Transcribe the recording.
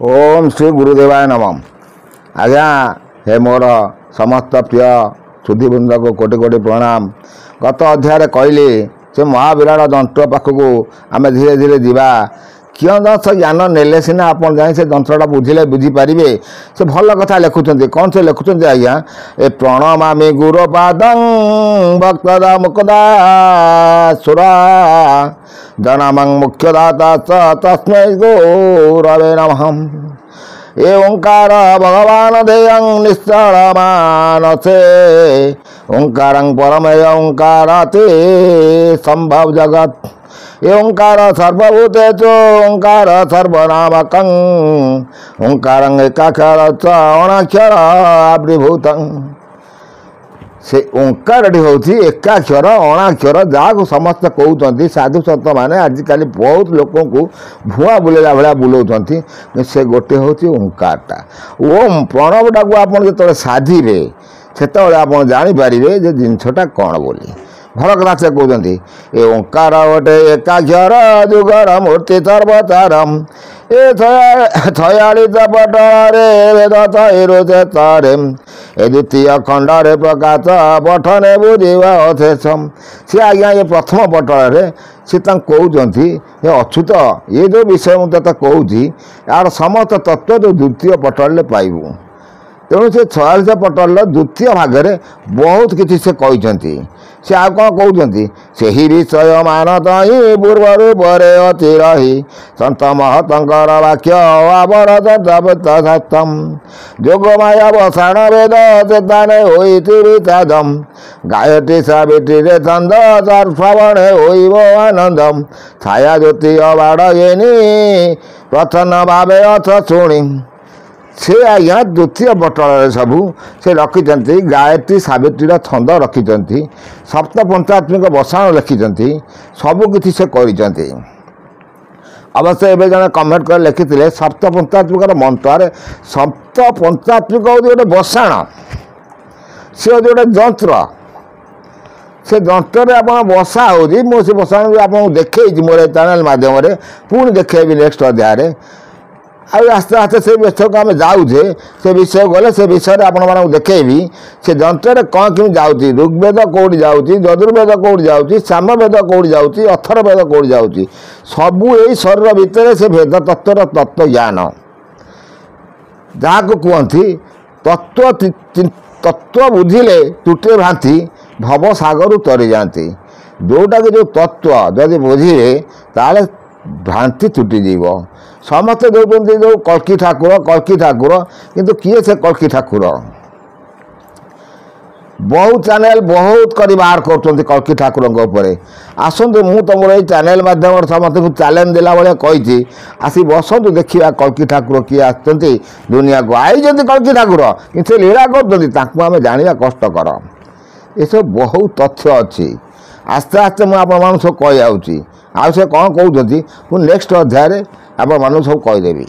ओम श्री गुरुदेवाय नमः। आज्ञा हे मोर समस्त प्रिय सुधीवृंद को कोटि कोटि प्रणाम। गत अध्याय कहली से महाविराट जंत्र पाखक आम धीरे धीरे जावा कियदंश ज्ञान नेले सीना आप से जंत्रटा बुझिले बुझीपारे से भल कथा लिखुं कौन से लिखुं आज्ञा ए प्रणमामि गुरुपादं भक्तदा मुक्ता सुरा जनमं मुख्यदाता च तस्मै गुरवे नमः। ए ओंकार भगवान देयं निश्चलमानसे ओंकारं परमय ओंकाराते संभव जगत ए ओंकार सर्वभूतेषु ओंकार सर्वनामकं ओंकारं एकाक्षर च अणाक्षर आविर्भूतं। से ओंकारटी हूँ एकाक्षर अणाक्षर जहाँ समस्त कहते साधु सत मैंने आजिकल बहुत लोक भुआ बुलेला भाया बुलाऊँ से गोटे हूँ ओंकारटा। ओम प्रणवटा को आप जो साधे से आप जापारे जिनसटा कौन बोली भल कथा से कहते ए ओंकार गोटे एकाक्षर जुगर मूर्ति सर्वतारम ए छयालिश पटरे वेद थैरुचे तारे ए द्वितीय खंडरे प्रकाश पठने बुझा अशेषम। सी आज्ञा ये प्रथम पटल सी कहते ये अच्युत ये जो विषय मुझे कहूँ यार समस्त तत्व जो द्वितीय पटल पाइबू। तेणु से 46 पटल द्वितीय भाग में बहुत किसी से कहते से आ कौन कहते से ही विषय मानत ही पूर्व परे अति रही सत महतंकर वाक्य आवरतम जोगमाया वसाण वेद चेताने होदम गायत्री सावित्री रे छंद श्रवणे होइब आनंदम छाया ज्योति अबाड़येनी प्रथन भावे अथ शुणी। से आज्ञा द्वितीय पटल सबू से रखिंट गायत्री सावित्री छंद रखिंट सप्त पंचात्मिक बसाण लिखिंट सबकि से कर अवश्य एवं जन कमेंट कर लिखी सप्त पंचात्मिक मंत्र सप्त पंचात्मिक हूँ गोटे बसाण सी हूँ गोटे जंत्र से जंत्र आप बसा हो बसाण आपको देखी मोर चैनल मध्यम पुणी देखेबी नेक्स्ट अध्याय आस्ते आस्ते से विषय को आम जाऊे से विषय गले से विषय आपण देखेबी से जंत्र कौन कमी जाऊँगी ऋग्वेद कौटी जाऊँगी यजुर्वेद कौटी जाऊँगी सामवेद कौटी जाऊँगी अथर्ववेद कौटी जाऊँगी सबू यही शरीर भितर से भेद तत्वर तत्व ज्ञान जहाँ को कहती तत्व तत्व बुझिले तुटे भ्रांति भव सागर तरी जाती जोटा कि जो तत्व जदि बुझे ताले भ्रांति तुटीजीव। समस्ते देखते जो कल्की ठाकुर किंतु किए से कल्की ठाकुर बहुत चैनल बहुत कर बाहर कर कल्की ठाकुर आसतु मु तुम ये चैनल माध्यम समस्त को चैलेंज देला भाया कही आसी बसतु देखा कल्की ठाकुर किए आसुँच दुनिया को आई कल्की ठाकुर कि लीला कर जाना कष्टकर ये सब बहुत तथ्य अच्छी आस्ते आस्ते मुझे सब कही आउँ से कौन कहते नेक्स्ट अध्याय आप सब कहीदेवी।